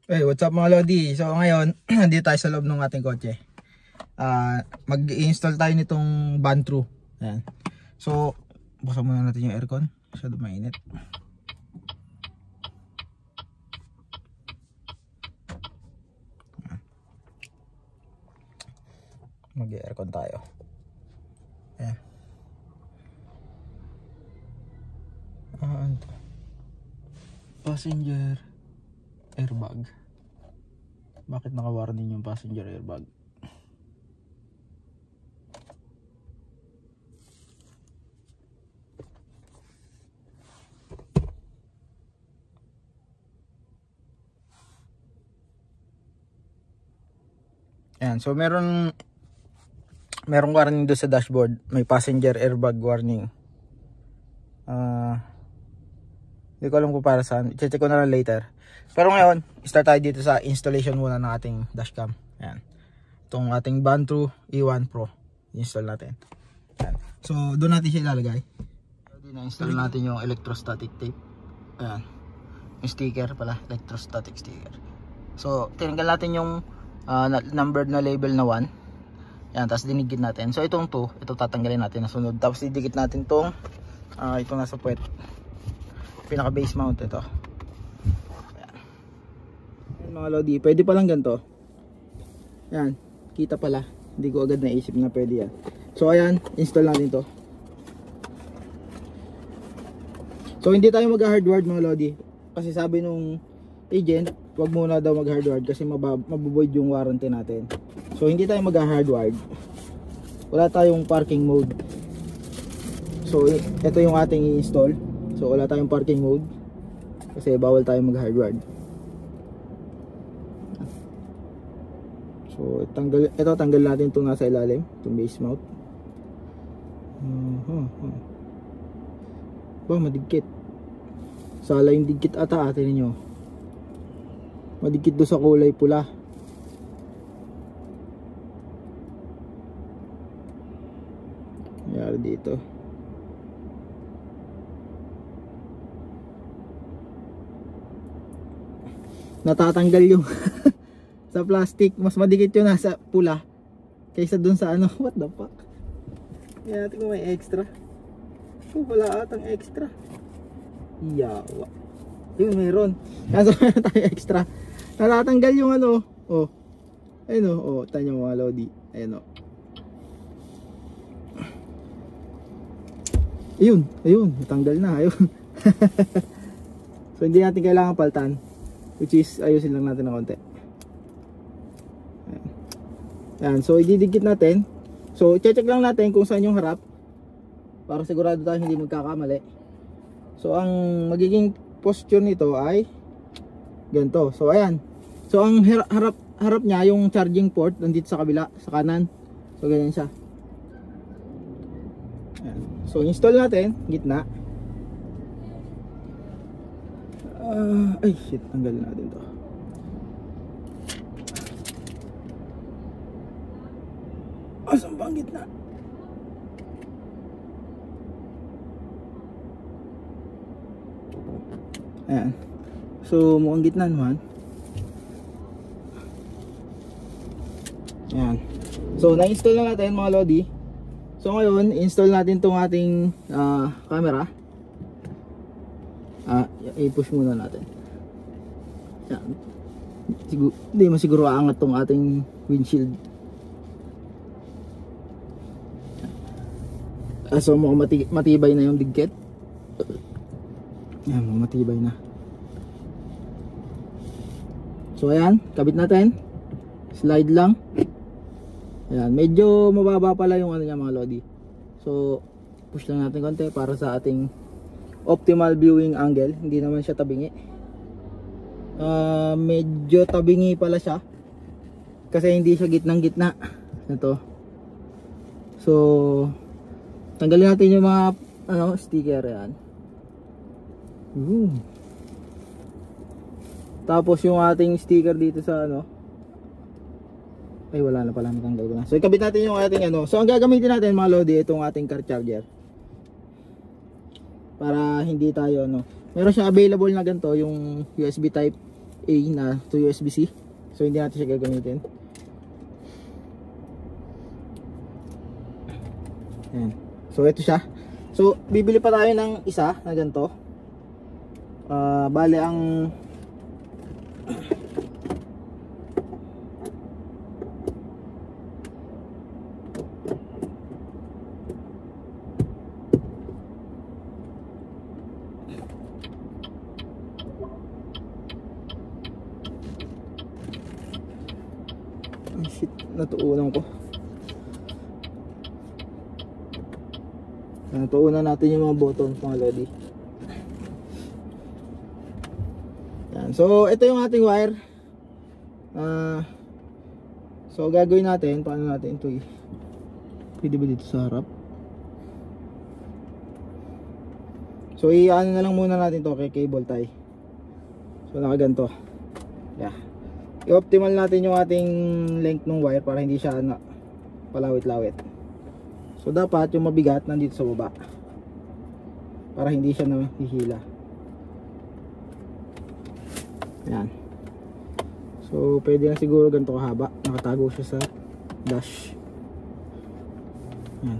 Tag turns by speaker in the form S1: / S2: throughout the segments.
S1: Hey, what's up mga Lodi? So ngayon, dito tayo sa loob ng ating kotse. Mag-i-install tayo nitong Bantru. Ayan. So, buksan muna natin yung aircon. Masyado mainit. Mag-i-aircon tayo. Ayan. Passenger airbag. Bakit naka-warning yung passenger airbag? Ayan, so merong warning doon sa dashboard. May passenger airbag warning. Hindi ko alam kung para saan. I-check ko na lang later. Pero ngayon, start tayo dito sa installation muna ng ating dashcam. Ayan. Itong ating Bantru E1 Pro. Install natin. Ayan. So, doon natin siya ilalagay. Na-install natin yung electrostatic tape. Ayan. Yung sticker pala. Electrostatic sticker. So, tinanggal natin yung numbered na label na 1. Ayan. Tapos dinigit natin. So, itong 2. Ito tatanggalin natin na sunod. Tapos didikit natin itong itong nasa puwet. Pinaka base mount ito. Mga Lodi, pwede palang ganito. Yan, kita pala. Hindi ko agad naisip na pwede yan. So ayan, install natin to. So hindi tayo mag-hardwired mga Lodi. Kasi sabi nung agent, wag muna daw mag-hardwired kasi mabuvoid yung warranty natin. So hindi tayo mag-hardwired. Wala tayong parking mode. So ito yung ating i-install. So wala tayong parking mode. Kasi bawal tayong mag-hardwired. So tanggal natin itong nasa ilalim, itong base mount. Ba, madikit. Sala yung dikit ata, atin ninyo. Madikit doon sa kulay pula. Nangyari dito. Natatanggal yung sa plastic, mas madikit yung nasa pula kaysa dun sa ano. What the fuck? Kaya natin kung may extra. Oh, wala atang extra. Yawa. Yun, meron. Kaso meron tayo extra. Natatanggal yung ano. Oh. Ayun o. Oh, tanyo mga Lodi. Ayun o. Ayun. Natanggal na. Ayun. So hindi natin kailangan paltan. Which is ayusin lang natin ng konti. Ayan, so ididikit natin. So check lang natin kung saan yung harap para sigurado tayo hindi magkakamali. So ang magiging posture nito ay ganito. So ayan. So ang harap niya yung charging port nandito sa kabila, sa kanan. So ganyan siya. Ayan. So install natin, gitna. Ay shit, tanggalin natin to. Asan ba ang gitna? Ayan. So mukhang gitna naman. Ayan. So na-install na natin mga Lodi. So ngayon, install natin tong ating camera. I-push muna natin. Ayan. Hindi masiguro aangat tong ating windshield. So mukhang matibay na yung digkit. Ayan, mukhang matibay na. So ayan, kabit natin. Slide lang. Ayan, medyo mababa pala yung ano niya mga Lodi. So push lang natin konti para sa ating optimal viewing angle. Hindi naman siya tabingi. Medyo tabingi pala siya kasi hindi siya gitnang gitna. Ito. So tanggalin natin yung mga sticker yan. Tapos yung ating sticker dito sa ay wala na pala, natanggal ko na. So ikabit natin yung ating So ang gagamitin natin mga Lodi, itong ating car charger. Para hindi tayo meron siyang available na ganito, yung USB type A na to USB-C. So hindi natin siya gagamitin. Ayan. So ito siya. So bibili pa tayo ng isa na ganito. Bale ang shit, natuunan ko. Natuunan natin yung mga button, mga lodi. Yan. So ito yung ating wire. So gagawin natin, paano natin ito pwede ba dito sa harap? So i-ano na lang muna natin to kay cable tie. So nakaganto. Yeah. I-optimal natin yung ating length ng wire para hindi siya palawit-lawit. So dapat yung mabigat nandito sa baba para hindi siya nahihila. Yan. So pwede na siguro ganito kahaba. Nakatago siya sa dash. Yan.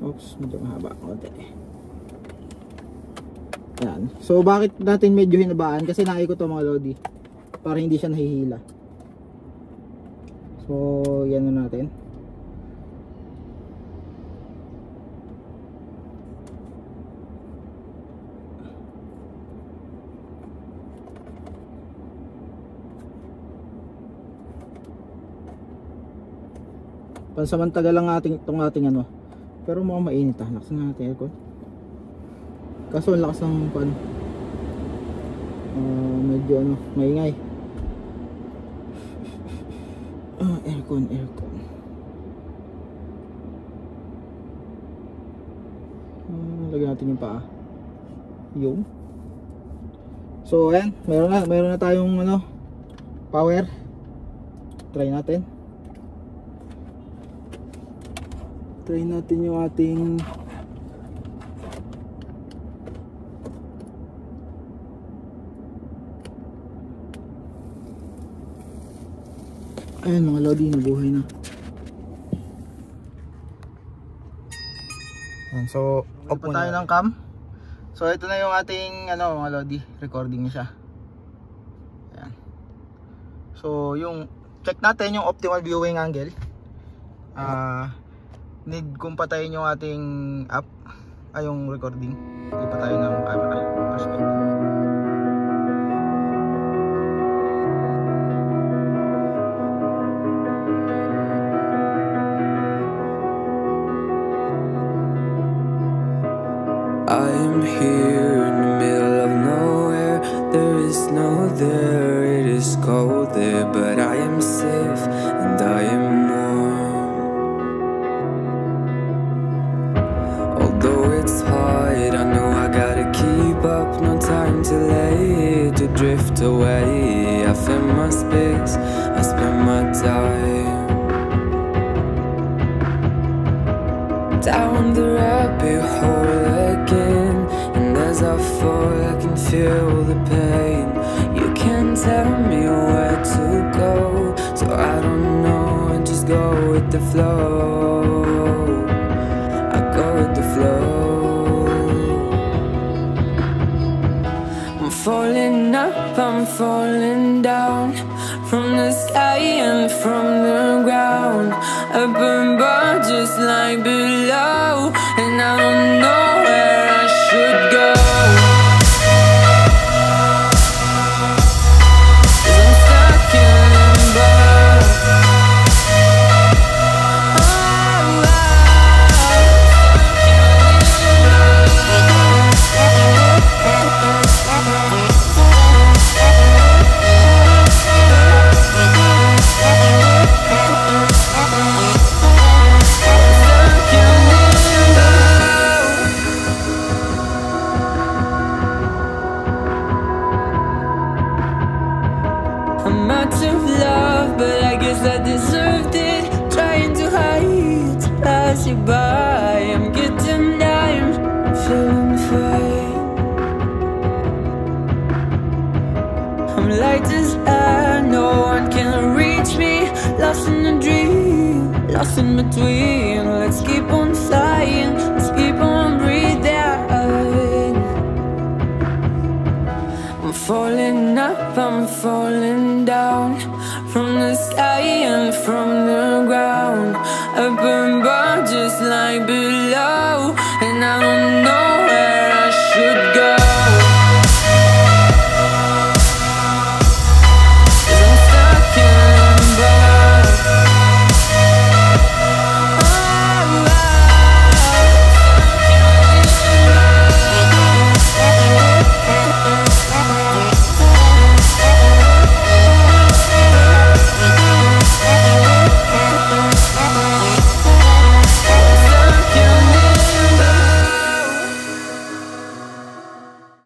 S1: Oops, medyo mahaba konti. Yan. So bakit natin medyo hinabaan? Kasi naikot to mga lodi para hindi siya nahihila. So yan na natin. Pansamantala lang itong ating ano. Pero mukhang mainit ha. Lakas na natin aircon. Kaso ang lakas ng pan. Medyo ano, maingay. Aircon. Lagyan natin yung paa. Yung. So ayan, meron na tayong ano, power. Try natin. Try natin yung ating ayan mga lodi, nabuhay na. Ayan, so off pa tayo ng cam. So ito na yung ating ano mga lodi, recording niya siya. Ayan. So yung check natin yung optimal viewing angle. Need kung patayin yung ating app ay yung recording. Hindi pa tayo ng camera perspective.
S2: I'm here in the middle of nowhere. There is no there, it is cold there, but I am safe and I am warm. Although it's hard, I know I gotta keep up. No time to lay, to drift away. I find my space, I spend my time down the rabbit hole again. And as I fall, I can feel the pain. You can't tell me where to go, so I don't know, I just go with the flow. I go with the flow. I'm falling up, I'm falling down, from the sky and from the ground. Up above just like below, and I don't know where I should go. 'Cause I'm stuck in limbo. I'm out of love, but I guess I deserved it. Trying to hide, to pass you by. I'm getting down, feeling fine. I'm light as air, no one can reach me. Lost in a dream, lost in between. Let's keep on flying, let's keep on breathing. I'm falling up, I'm falling down, from the sky and from the ground. Up above just like below, and I don't know where I should go.